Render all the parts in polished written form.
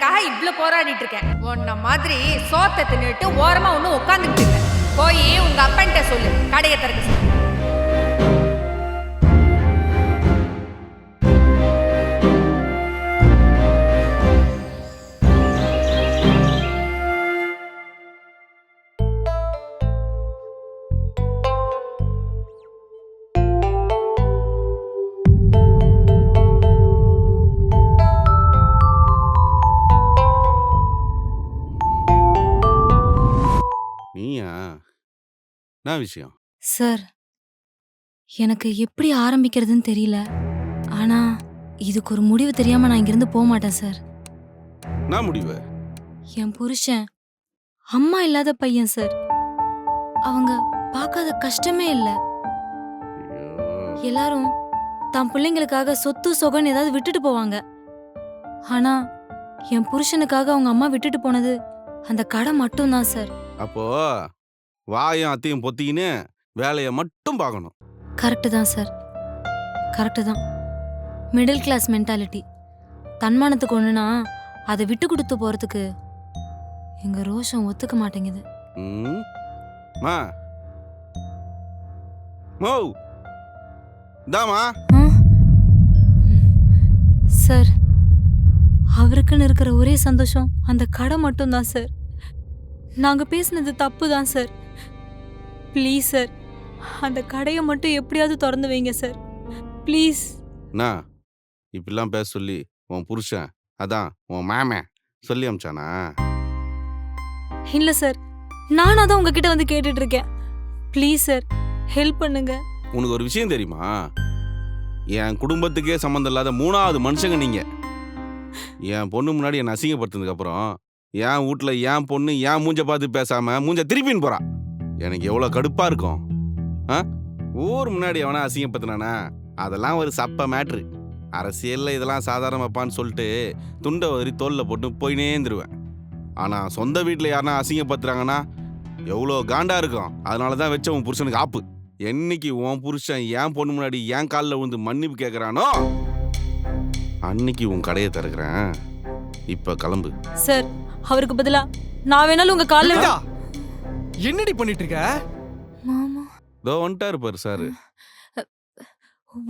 உனக்காக இவ்ளோ போராடிட்டு இருக்கேன். உன்ன மாதிரி சோத்தை தின்னுட்டு ஓரமா ஒன்னும் உட்காந்துக்கிட்டு இருக்க. போய் உங்க அப்பன்ட்ட சொல்லு, கடையை திறக்க சொல்லு. நீயா? என்ன விஷயம்? சார், எனக்கு எப்படி ஆரம்பிக்கிறதுன்னு தெரியல. ஆனா இதுக்கு ஒரு முடிவு தெரியாம நான் இங்கிருந்து போக மாட்டேன் சார். என்ன முடிவு? என் புருஷன் அம்மா இல்லாத பையன் சார். அவங்க பார்க்காத கஷ்டமே இல்ல. ஐயோ, எல்லாரும் தம் பிள்ளைங்களுக்காக சொத்து சொகன்னு ஏதாவது விட்டுட்டு போவாங்க. ஆனா என் புருஷனுக்காக அவங்க அம்மா விட்டுட்டு போனது அந்த கடை மட்டும்தான் சார். அப்போ வாயும் அத்தையும் பொத்திக்கின்னு வேலையை மட்டும் பார்க்கணும். கரெக்டு தான் சார், கரெக்டு தான். Middle class mentality. தன்மானத்துக்கு ஒண்ணுனா அதை விட்டு கொடுத்து போறதுக்கு எங்க ரோஷம் ஒத்துக்க மாட்டேங்குது. ம் மா மோ தாமா ஆ? சார், அவருக்குன்னு இருக்கிற ஒரே சந்தோஷம் அந்த கடை மட்டும்தான் சார். நாங்க பேசினது தப்பு தான் சார். ப்ளீஸ் சார், அந்த கடையை மட்டும் எப்படியாவது திறந்து வைங்க சார், ப்ளீஸ். அண்ணா இப்படிலாம் பேச சொல்லி உன் புருஷன் அதான் உன் மாமன் சொல்லி அமிச்சானா? இல்ல சார், நானா தான் உங்ககிட்ட வந்து கேட்டுட்டு இருக்கேன். ப்ளீஸ் சார், ஹெல்ப் பண்ணுங்க. உனக்கு ஒரு விஷயம் தெரியுமா? என் குடும்பத்துக்கே சம்மந்தம் இல்லாத 3வது மனுஷங்க நீங்க. என் பொண்ணு முன்னாடி என்னை அசிங்கப்படுத்தினதுக்கு அப்புறம் என் வீட்டுல என் பொண்ணு என் மூஞ்ச பார்த்து பேசாம மூஞ்ச திருப்பின்னு போறா. எனக்கு எவ்வளவு கடுப்பா இருக்கும். ஊர் முன்னாடி எவனா அசிங்கப்படுத்தினானா அதெல்லாம் ஒரு சப்ப மேட்ரு. அரசியல்ல இதெல்லாம் சாதாரணமாப்பான்னு சொல்லிட்டு துண்டை வரி தோல்ல போட்டு போயினே இருந்துருவேன். ஆனா சொந்த வீட்டுல யாருனா அசிங்கப்படுத்துறாங்கன்னா எவ்வளோ காண்டா இருக்கும். அதனாலதான் வச்ச உன் புருஷனுக்கு ஆப்பு. என்னைக்கு உன் புருஷன் என் பொண்ணு முன்னாடி என் காலில் விழுந்து மன்னிப்பு கேட்கறானோ அன்னைக்கு உன் கடையை திறக்கிறேன். இப்ப கிளம்பு. சார், அவருக்கு பதிலா நான் வேணாலும் உங்க கால்ல கவிதா, என்னடி பண்ணிட்டு இருக்க? மாமா. இதோ வந்துட்டாரு பாரு சாரு.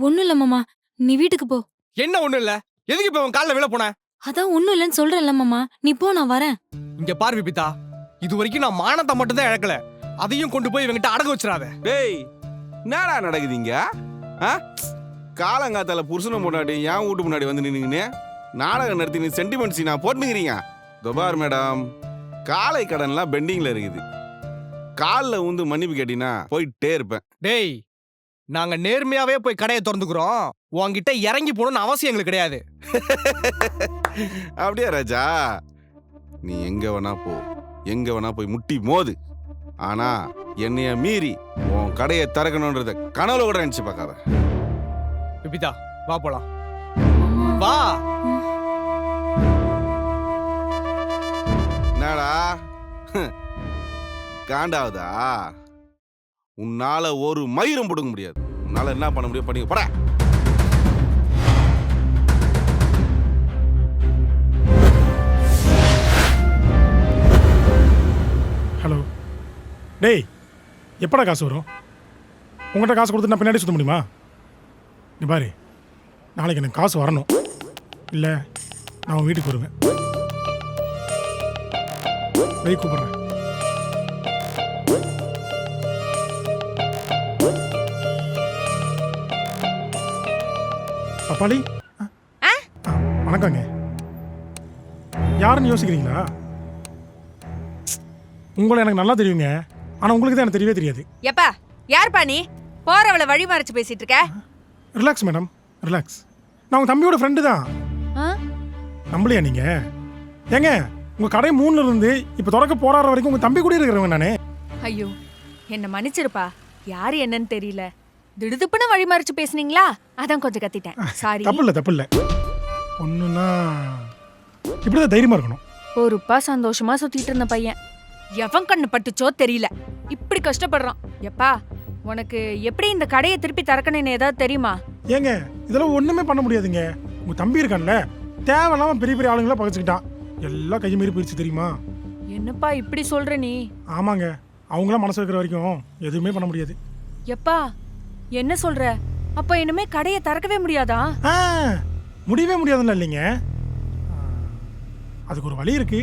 ஒண்ணும் இல்ல மாமா, நீ வீட்டுக்கு போ. என்ன ஒண்ணு இல்ல, எதுக்கு இப்ப உன் கால்ல விழ போன? அதான் ஒண்ணும் இல்லைன்னு சொல்றேன்ல மாமா, நீ போ, நான் வரேன். இங்க பாரு விபிதா, இது வரைக்கும் நான் மானத்தை மட்டும் தான் இழக்கல, அதையும் கொண்டு போய் இவங்கிட்ட அடகு வச்சிடாத. டேய், என்னடா நடக்குதுங்க? காலங்காத்தால புருஷனை முன்னாடி என் வீட்டு முன்னாடி வந்து நின்னுங்கன்னு நாடகம் நடத்தி நீ சென்டிமெண்ட்ஸ் நான் போட்டுக்கிறீங்க. துபார் மேடம், காலை கடன்லாம் பெண்டிங்ல இருக்குது. காலில் வந்து மன்னிப்பு கேட்டீங்கன்னா போயிட்டே இருப்பேன். டேய், நாங்க நேர்மையாவே போய் கடையை திறந்துக்கிறோம், உன்கிட்ட இறங்கி போகணும்னு அவசியம் எங்களுக்கு கிடையாது. அப்படியே ராஜா, நீ எங்க வேணா போ, எங்க வேணா போய் முட்டி மோது. ஆனா என்னைய மீறி உன் கடையை திறக்கணும்ன்றத கனவுல கூட நினைச்சு பார்க்காத. விபிதா, வா போலாம். வா. என்னடா காண்டாவதா? உன்னால ஒரு மயிரும் பிடுங்க முடியாது. உன்னால என்ன பண்ண முடியும் பண்ணி பட. ஹலோ. டேய், எப்படா காசு வரும்? உங்கள்கிட்ட காசு கொடுத்து நான் பின்னாடி சுற்ற முடியுமா? நீ பாரு, நாளைக்கு எனக்கு காசு வரணும், இல்லை நான் உன் வீட்டுக்கு வருவேன். வை, கூப்பிட்றேன். அப்பாளி, வணக்கங்க. யாருன்னு யோசிக்கிறீங்களா? உங்களை எனக்கு நல்லா தெரியுங்க, ஆனா உங்களுக்கு தான் எனக்கு தெரியவே தெரியாது. எப்பா, யார்ப்பா நீ? போறவளை வழி மறைச்சு பேசிட்டு இருக்க? Relax madam, relax. நான் உங்க தம்பியோட ஃப்ரெண்டு தான். நம்பலையா நீங்க? ஏங்க, உங்க கடை 3ல இருந்து இப்ப திறக்க போறாற வரைக்கும் உங்க தம்பி கூட இருக்கிறவங்க நானே. ஐயோ, என்ன மன்னிச்சிருப்பா. யாரு என்னன்னு தெரியல. திடுதுப்புன்னு வழி மறைச்சு பேசுனீங்களா? அதான் கொஞ்சம் கத்திட்டேன். சாரி. தப்பு இல்ல, தப்பு இல்ல. ஒண்ணுன்னா இப்படிதான் தைரியமா இருக்கணும். பொறுப்பா சந்தோஷமா சுத்திட்டு இருந்த பையன் எவன் கண்ணு பட்டுச்சோ தெரியல, இப்படி கஷ்டப்படுறான். எப்பா, உனக்கு எப்படி இந்த கடையை திருப்பி திறக்கணும்னு ஏதாவது தெரியுமா? ஏங்க, இதெல்லாம் ஒண்ணுமே பண்ண முடியாதுங்க. உங்க தம்பி இருக்கான்ல, தேவையில்லாம பெரிய பெரிய ஆளுங்களா பகச்சுக்கிட்டான். எல்லாம் கை மீறி போயிடுச்சு தெரியுமா? என்னப்பா இப்படி சொல்ற நீ? ஆமாங்க, அவங்களாம் மனசு வைக்கிற வரைக்கும் எதுவுமே பண்ண முடியாது. எப்பா என்ன சொல்ற? அப்ப இனிமே கடையை திறக்கவே முடியாதா? ஆ, முடியவே முடியாதுல்ல இல்லைங்க. அதுக்கு ஒரு வழி இருக்கு.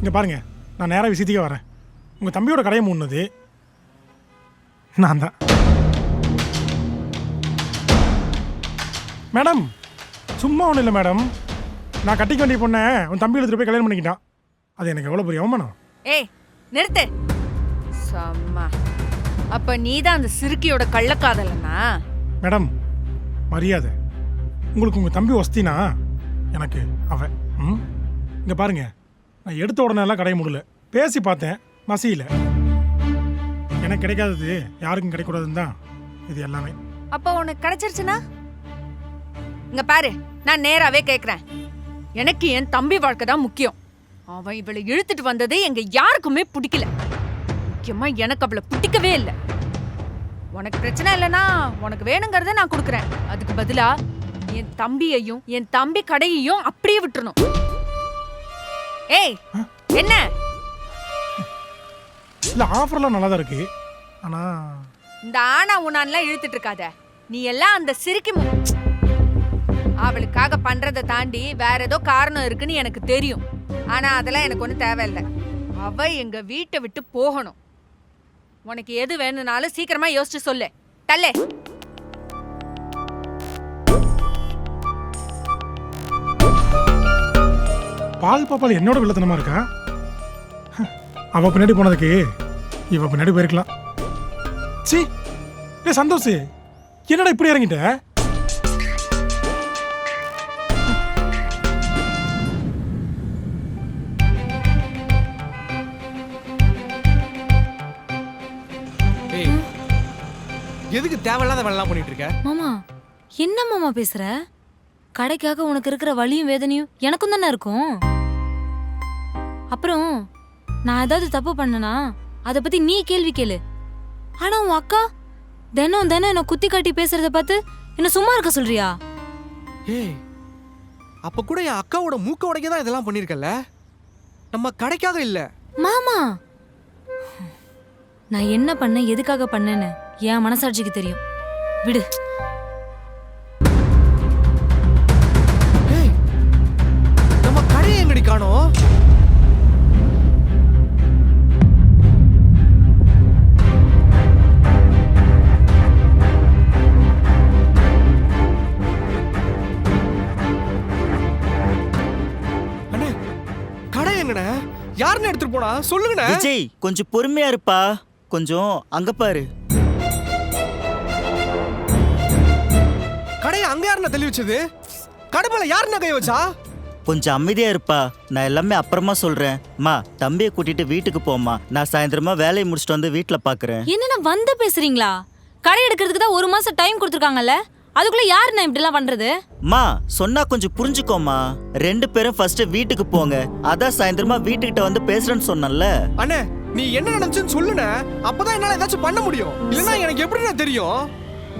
இங்க பாருங்க, நான் நேராக விஷயத்துக்கே வரேன். உங்க தம்பியோட கடையை மூடினது நான் தான். மேடம், சும்மா ஒன்றும் இல்லை மேடம். நான் கட்டிக்க வேண்டிய பொண்ணை உன் தம்பி எடுத்துட்டு போய் கல்யாணம் பண்ணிக்கிட்டான். அது எனக்கு எவ்வளோ பெரிய அவமானம். ஏய் நிறுத்து. சம்மா, அப்ப நீதான் அந்த சிறுக்கியோட கள்ளக்காதலனா? மேடம், மரியாதை. உங்களுக்கு உங்கள் தம்பி வசதினா எனக்கு அவன். இங்கே பாருங்க, நான் எடுத்த உடனே எல்லாம் கடைய முடியல. பேசி பார்த்தேன், மசியில. எனக்கு கிடைக்காதது யாருக்கும் கிடைக்கூடாதுன்னு தான் இது எல்லாமே. அப்ப உனக்கு கிடைச்சிருச்சுனா? இங்க பாரு, நான் நேராவே கேக்குறேன். எனக்கு என் தம்பி வாழ்க்கை தான் முக்கியம். அவன் இவளை இழுத்துட்டு வந்தது எங்க யாருக்குமே பிடிக்கல. முக்கியமா எனக்கு அவளை பிடிக்கவே இல்லை. உனக்கு பிரச்சனை இல்லைன்னா உனக்கு வேணுங்கிறத நான் கொடுக்குறேன். அதுக்கு பதிலா என் தம்பியையும் என் தம்பி கடையையும் அப்படியே விட்டுறணும். ஏய் என்ன? இல்லை, ஆஃபர்லாம் நல்லா தான் இருக்கு. ஆனால் இந்த ஆனா உன்னான்லாம் இழுத்துட்டு இருக்காத. நீ எல்லாம் அந்த சிரிக்கி அவளுக்காக பண்றதை தாண்டி வேற ஏதோ காரணம் இருக்குன்னு எனக்கு தெரியும். ஆனா அதெல்லாம் எனக்கு ஒன்றும் தேவையில்லை. அவ எங்க வீட்டை விட்டு போகணும். உனக்கு எது வேணும்னாலும் சீக்கிரமா யோசிச்சு சொல்லு. தல்லே. பால் பாப்பால் என்னோட வில்லத்தனமா இருக்கா? அவ பின்னாடி போனதுக்கு இவ பின்னாடி போயிருக்கலாம். சி, டே சந்தோஷ், என்னடா இப்படி இறங்கிட்ட? ஏய், எதுக்கு தேவையில்லாத வேலைலாம் பண்ணிட்டு இருக்க? மாமா, என்ன மாமா பேசுற? கடைக்காக உனக்கு இருக்கிற வலியும் வேதனையும் எனக்கும் தானே இருக்கும். அப்புறம் நான் ஏதாவது தப்பு பண்ணனா அதை பத்தி நீ கேள்வி கேளு. ஆனா உன் அக்கா தினம் தினம் என்ன குத்தி காட்டி பேசுறத பார்த்து என்ன சும்மா இருக்க சொல்றியா? ஏய், அப்ப கூட என் அக்காவோட மூக்க உடைக்க தான் இதெல்லாம் பண்ணிருக்கல. நம்ம கடைக்காக இல்ல. மாமா, நான் என்ன பண்ண எதுக்காக பண்ணேன்னு என் மனசாட்சிக்கு தெரியும். விடு. ஏய், நம்ம கடையை எங்கடி காணோம்? அண்ணே, கடை எங்கண்ணே? யாருன்னு எடுத்துட்டு போனா சொல்லுங்கண்ணே. விஜய், கொஞ்சம் பொறுமையா இருப்பா. கொஞ்சம் அங்க பாரு. கடையை அங்க யாருன்னு தள்ளி வச்சது? கடைமேல யாருன்னு கை வச்சா? கொஞ்சம் அமைதியா இருப்பா. நான் எல்லாமே அப்புறமா சொல்றேன். மா, தம்பியை கூட்டிட்டு வீட்டுக்கு போமா. நான் சாயந்தரமா வேலையை முடிச்சுட்டு வந்து வீட்டுல பாக்குறேன். என்னன்னா வந்து பேசுறீங்களா? கடை எடுக்கிறதுக்கு தான் 1 மாசம் டைம் கொடுத்துருக்காங்கல்ல, அதுக்குள்ள யாரு நான் இப்படி எல்லாம் பண்றது? மா, சொன்னா கொஞ்சம் புரிஞ்சுக்கோமா. 2 பேரும் ஃபர்ஸ்ட் வீட்டுக்கு போங்க. அதான் சாயந்தரமா வீட்டுக்கிட்ட வந்து பேசுறேன்னு சொன்னல. அண்ணே, நீ என்ன நினைச்சுன்னு சொல்லுண்ணே. அப்பதான் என்னால ஏதாச்சும் பண்ண முடியும். இல்லன்னா எனக்கு எப்படிண்ணே தெரியும்?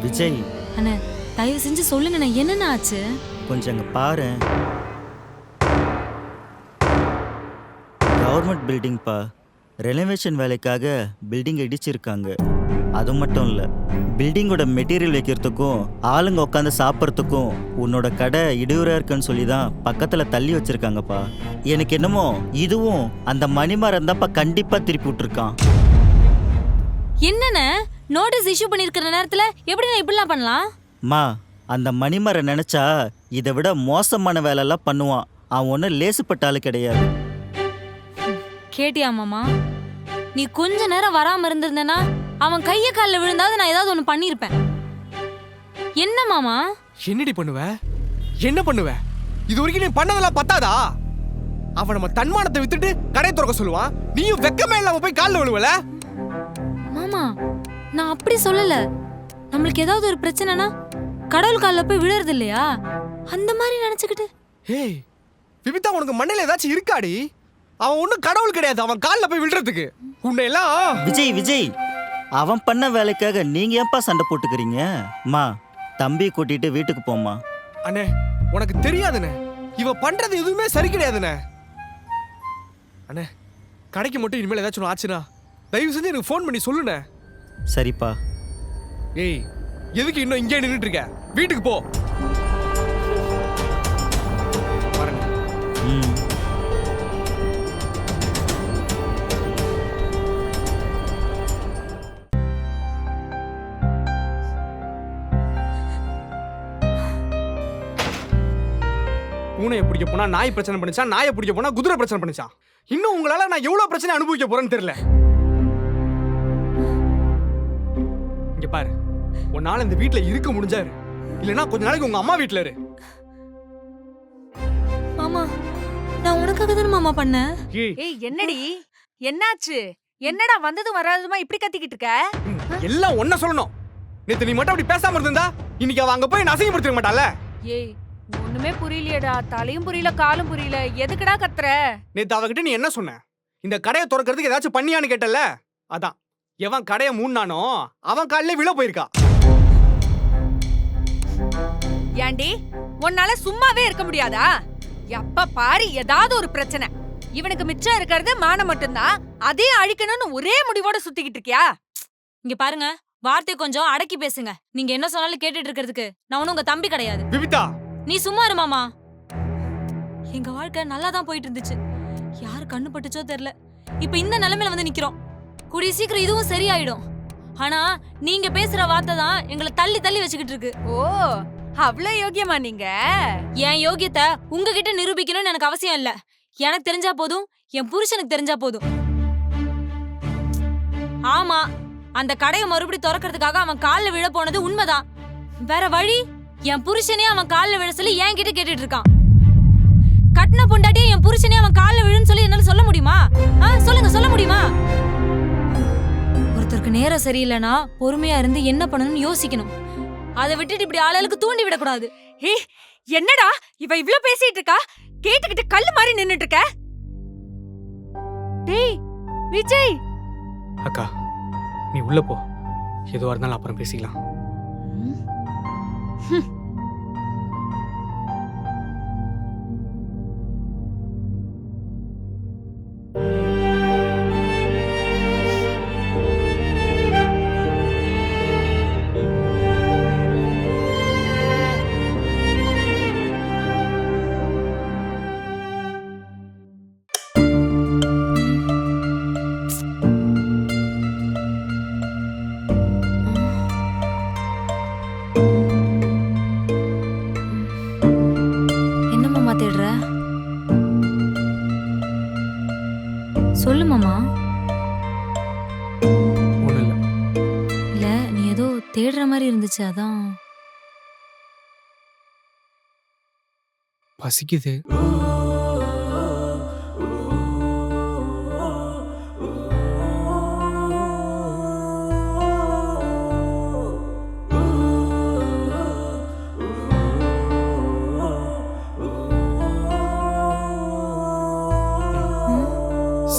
விஜய், அண்ணே, தயவு செஞ்சு சொல்லுங்க, என்னென்ன ஆச்சு? கொஞ்சம் அங்க பாரு. கவர்மெண்ட் பில்டிங் பா. ரெனோவேஷன் வேலைக்காக பில்டிங் இடிச்சிருக்காங்க. அது மட்டும் இல்ல, பில்டிங்கோட மெட்டீரியல் வைக்கிறதுக்கும் ஆளுங்க உட்காந்து சாப்பிட்றதுக்கும் உன்னோட கடை இடையூறா இருக்குன்னு சொல்லி தான் பக்கத்துல தள்ளி வச்சிருக்காங்கப்பா. எனக்கு என்னமோ இதுவும் அந்த மணிமாறன் தான்ப்பா கண்டிப்பா திருப்பி விட்டுருக்கான். என்னண்ணே, நோட்டீஸ் இஷ்யூ பண்ணிருக்கிற நேரத்துல எப்படி நான் இப்படிலாம் பண்ணலாம்? மா, அந்த மணிமாறன் நினைச்சா இதை விட மோசமான வேலைலாம் பண்ணுவான். அவன் ஒன்றும் லேசுப்பட்ட ஆளு கிடையாது. கேட்டியா மாமா? நீ கொஞ்ச நேரம் வராம இருந்திருந்தேன்னா அவன் கைய காலில் விழுந்தாவது நான் ஏதாவது ஒண்ணு பண்ணிருப்பேன். என்ன மாமா? என்னடி பண்ணுவ? என்ன பண்ணுவ? இது வரைக்கும் நீ பண்ணதெல்லாம் பத்தாதா? அவன் நம்ம தன்மானத்தை வித்துட்டு கடையை திறக்க சொல்லுவான். நீயும் வெக்கமே இல்லாம போய் காலில் விழுவல? மாமா, நான் அப்படி சொல்லல. நம்மளுக்கு ஏதாவது ஒரு பிரச்சனைனா கடவுள் காலில் போய் விழுறது இல்லையா, அந்த மாதிரி நினைச்சுக்கிட்டு. ஏய் விபிதா, உனக்கு மண்ணில ஏதாச்சும் இருக்காடி? அவன் ஒன்றும் கடவுள் கிடையாது, அவன் காலில் போய் விழுறதுக்கு. உன்னை எல்லாம் விஜய் விஜய், அவன் பண்ண வேலைக்காக நீங்க ஏன்பா சண்டை போட்டுக்கிறீங்க? மா, தம்பியை கூட்டிட்டு வீட்டுக்கு போமா. அண்ணே, உனக்கு தெரியாதுண்ணே, இவ பண்றது எதுவுமே சரி கிடையாதுண்ணே. அண்ணே கடைக்கு மட்டும் இனிமேல் ஏதாச்சும் ஒன்று ஆச்சுன்னா தயவு செஞ்சு எனக்கு ஃபோன் பண்ணி சொல்லுண்ணே. சரிப்பா. ஏய் எதுக்கு இன்னும் இங்கே நின்றுட்டு இருக்க? வீட்டுக்கு போ. பாருங்க. ம். பூனையை பிடிக்க போனா நாய் பிரச்சனை பண்ணிச்சா, நாயை பிடிக்க போனா குதிரை பிரச்சனை பண்ணிச்சா. இன்னும் உங்களால நான் எவ்வளவு பிரச்சனை அனுபவிக்க போறேன்னு தெரியல. இங்க பாரு, உன்னால இந்த வீட்டுல இருக்க முடிஞ்சாரு, இல்லைன்னா கொஞ்ச நாளைக்கு உங்க அம்மா வீட்டுல இரு. மாமா நான் உனக்காக தானே மாமா பண்ணேன். ஏய் என்னடி என்னாச்சு? என்னடா வந்ததும் வராததுமா இப்படி கத்திக்கிட்டு இருக்க? எல்லாம் ஒன்ன சொல்லணும். நேத்து நீ மட்டும் அப்படி பேசாம இருந்தா இன்னைக்கு அவ அங்க போய் அசிங்கப்படுத்திக்க மாட்டாள. ஏய் ஒண்ணுமே புரியலையடா, தலையும் புரியல காலும் புரியல, எதுக்குடா கத்துற? நேத்து அவகிட்ட நீ என்ன சொன்ன? இந்த கடையை திறக்கிறதுக்கு ஏதாச்சும் பண்ணியான்னு கேட்டல. அதான் எவன் கடையை மூடினானோ அவன் காலிலே விழ போயிருக்கா. ஏண்டி உன்னால சும்மாவே இருக்க முடியாதா? எப்ப பாரு ஏதாவது ஒரு பிரச்சனை. இவனுக்கு மிச்சம் இருக்கிறது மானம் மட்டும்தான், அதே அழிக்கணும்னு ஒரே முடிவோட சுத்திக்கிட்டு இருக்கியா? இங்க பாருங்க, வார்த்தை கொஞ்சம் அடக்கி பேசுங்க. நீங்க என்ன சொன்னாலும் கேட்டுட்டு இருக்கிறதுக்கு நான் ஒன்னும் உங்க தம்பி கிடையாது. விபிதா நீ சும்மா இரு மாமா. எங்க வாழ்க்கை நல்லா தான் போயிட்டு இருந்துச்சு. யாரு கண்ணு பட்டுச்சோ தெரியல, இப்ப இந்த நிலைமையில வந்து நிக்கிறோம். கூடிய சீக்கிரம் இதுவும் சரியாயிடும். ஆனா நீங்க பேசுற வார்த்தை தான் எங்களை தள்ளி தள்ளி வச்சுக்கிட்டு இருக்கு. ஓ அவ்ளோ யோகியமா நீங்க? என் யோகியத்தை உங்ககிட்ட நிரூபிக்கணும்னு எனக்கு அவசியம் இல்ல. எனக்கு தெரிஞ்சா போதும், என் புருஷனுக்கு தெரிஞ்சா போதும். ஆமா, அந்த கடையை மறுபடியும் திறக்கிறதுக்காக அவன் காலில் விழ போனது உண்மைதான். வேற வழி? என் புருஷனே அவன் காலில் விழ சொல்லி என் கிட்ட கேட்டுட்டு இருக்கான். கட்டின பொண்டாட்டியே என் புருஷனே அவன் காலில் விழுன்னு சொல்லி என்னால சொல்ல முடியுமா? சொல்லுங்க, சொல்ல முடியுமா? ஒருத்தருக்கு நேரம் சரியில்லைன்னா பொறுமையா இருந்து என்ன பண்ணணும்னு யோசிக்கணும். அதை விட்டுட்டு இப்படி ஆளுக்கு தூண்டி விடக்கூடாது. ஏய் என்னடா இவ இவ்ளோ பேசிட்டு இருக்கா? கேட்டுக்கிட்டு கல்லு மாதிரி நின்னுட்டு இருக்க. டேய் விஜய். அக்கா நீ உள்ள போ, எதுவா இருந்தாலும் அப்புறம் பேசிக்கலாம். என்ன மாமா தேடுற? சொல்லு மாமா. ஒண்ணும் இல்ல. இல்ல நீ ஏதோ தேடுற மாதிரி இருந்துச்சு, அதான். பசிக்குது.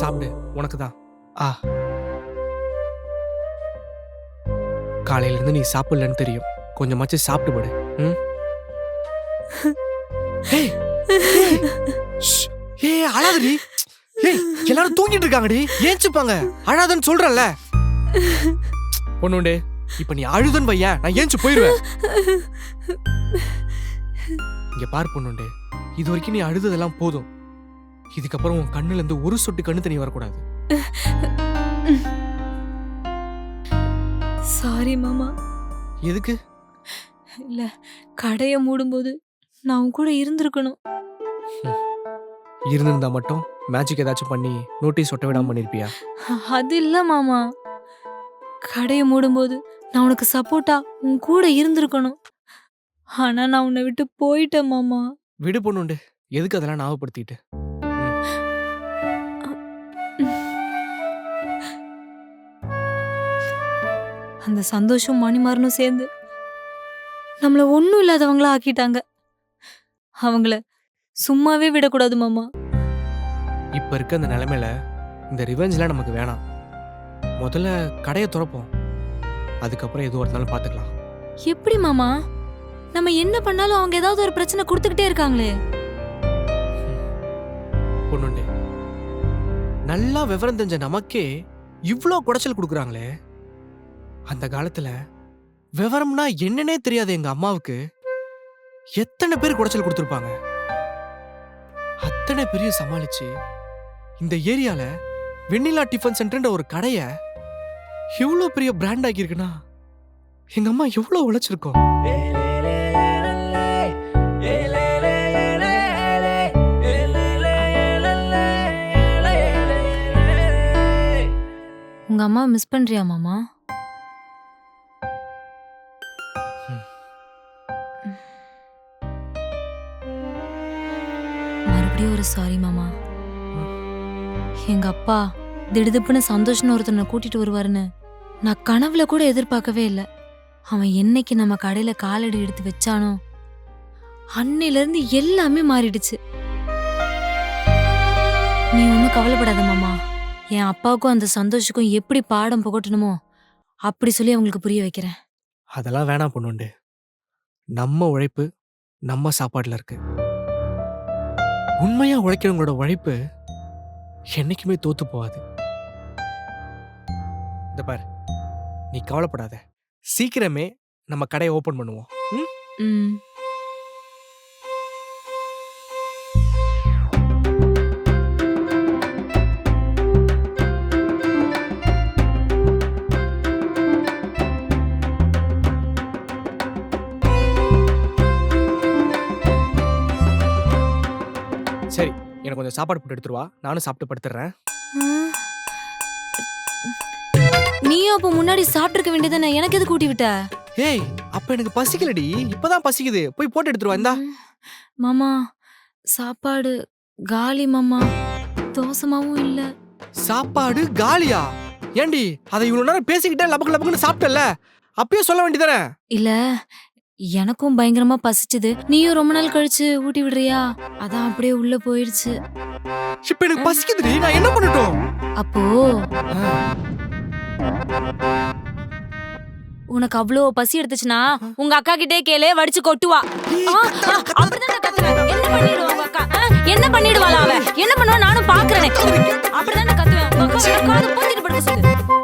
சாப்பிடு, உனக்கு தான். காலையில இருந்து நீ சாப்பிடலன்னு தெரியும், கொஞ்சமாச்சும் சாப்பிட்டு போடு. அழாதடி. எல்லாரும் தூங்கிட்டு இருக்காங்கடி, ஏஞ்சுப்பாங்க. அழாதன்னு சொல்றல. பொண்ணுண்டு, இப்ப நீ அழுதன்னு வைய, நான் ஏஞ்சு போயிருவேன். இங்க பார் பொண்ணுண்டு, இது வரைக்கும் நீ அழுததெல்லாம் போதும். இதுக்கப்புறம் உன் கண்ணுல இருந்து ஒரு சொட்டு கண்ணு தண்ணி வரக்கூடாது. சாரி மாமா. எதுக்கு? இல்ல, கடையை மூடும்போது நான் உன் கூட இருந்திருக்கணும். இருந்திருந்தா மட்டும் மேஜிக் ஏதாச்சும் பண்ணி நோட்டீஸ் ஒட்ட விடாம பண்ணிருப்பியா? அது இல்ல மாமா, கடையை மூடும்போது நான் உனக்கு சப்போர்ட்டா உன் கூட இருந்திருக்கணும். ஆனா நான் உன்னை விட்டு போயிட்டேன் மாமா. விடு பொண்ணுண்டு, எதுக்கு அதெல்லாம் ஞாபகப்படுத்திட்டு? அந்த சந்தோஷம் மணிமாறனும் சேர்ந்து நம்மள ஒண்ணும் இல்லாதவங்களா ஆக்கிட்டாங்க. அவங்கள சும்மாவே விடக்கூடாது மாமா. இப்ப இருக்க அந்த நிலைமையில இந்த ரிவெஞ்ச்லாம் நமக்கு வேணாம். முதல்ல கடையை திறப்போம், அதுக்கப்புறம் எதுவாக இருந்தாலும் பார்த்துக்கலாம். எப்படி மாமா? நம்ம என்ன பண்ணாலும் அவங்க ஏதாவது ஒரு பிரச்சனை கொடுத்துக்கிட்டே இருக்காங்களே. பொண்ணுண்டு, நல்லா விவரம் தெரிஞ்ச நமக்கே இவ்ளோ குடைச்சல் கொடுக்குறாங்களே, அந்த காலத்துல விவரம்னா என்னன்னே தெரியாத எங்க அம்மாவுக்கு எத்தனை பேர் குடைச்சல் கொடுத்துருப்பாங்க. அத்தனை பெரிய சமாளிச்சு இந்த ஏரியால வெண்ணிலா டிஃபன் சென்டர்ன்ற ஒரு கடைய எவ்வளோ பெரிய பிராண்ட் ஆக்கியிருக்குன்னா எங்க அம்மா எவ்வளோ உழைச்சிருக்கோம். உங்க அம்மா மிஸ் பண்றியா மாமா? மறுபடியும் ஒரு சாரி மாமா. எங்க அப்பா திடுதிப்புன்னு சந்தோஷம்னு ஒருத்தனை கூட்டிட்டு வருவாருன்னு நான் கனவுல கூட எதிர்பார்க்கவே இல்லை. அவன் என்னைக்கு நம்ம கடையில காலடி எடுத்து வச்சானோ அன்னையில இருந்து எல்லாமே மாறிடுச்சு. நீ ஒன்றும் கவலைப்படாத மாமா. என் அப்பாவுக்கும் அந்த சந்தோஷுக்கும் எப்படி பாடம் புகட்டணுமோ அப்படி சொல்லி அவங்களுக்கு புரிய வைக்கிறேன். அதெல்லாம் வேணாம் பொண்ணுண்டு. நம்ம உழைப்பு நம்ம சாப்பாட்டுல இருக்கு. உண்மையா உழைக்கிறவங்களோட உழைப்பு என்னைக்குமே தோத்து போகாது. இந்த பாரு, நீ கவலைப்படாத. சீக்கிரமே நம்ம கடையை ஓபன் பண்ணுவோம். ம். சரி, எனக்கு கொஞ்சம் சாப்பாடு போட்டு எடுத்துருவா. நானும் சாப்பிட்டு படுத்துறேன். ம். நீயும் அப்ப முன்னாடி சாப்பிட்டிருக்க வேண்டியதானே, எனக்கு எது கூட்டி விட்ட? ஏய், அப்ப எனக்கு பசிக்கலடி, இப்பதான் பசிக்குது. போய் போட்டு எடுத்துருவா. இந்தா. மாமா சாப்பாடு காலி மாமா. தோசமாவும் இல்ல. சாப்பாடு காலியா? ஏண்டி, அதை இவ்வளவு நேரம் பேசிக்கிட்டே லபக்கு லபக்குன்னு சாப்பிட்டல, அப்பயே சொல்ல வேண்டியதானே? இல்ல, எனக்கும் பயங்கரமா பசிச்சுது. நீயும் ரொம்ப நாள் கழிச்சு ஊட்டி விடுறியா, அதான் அப்படியே உள்ள போயிடுச்சு. இப்ப எனக்கு பசிக்குதுடி, நான் என்ன பண்ணட்டும்? அப்போ உனக்கு அவ்வளோ பசி எடுத்துச்சுன்னா உங்க அக்கா கிட்டே கேளு, வடிச்சு கொட்டுவா. அப்படிதான் நான் கத்துவேன். என்ன பண்ணிடுவா உங்க அக்கா? என்ன பண்ணிடுவாளா அவ? என்ன பண்ணுவா நானும் பாக்குறேன். அப்படிதான் நான் கத்துவேன். உங்க அக்கா காது போத்திட்டு படுக்க சொல்லு.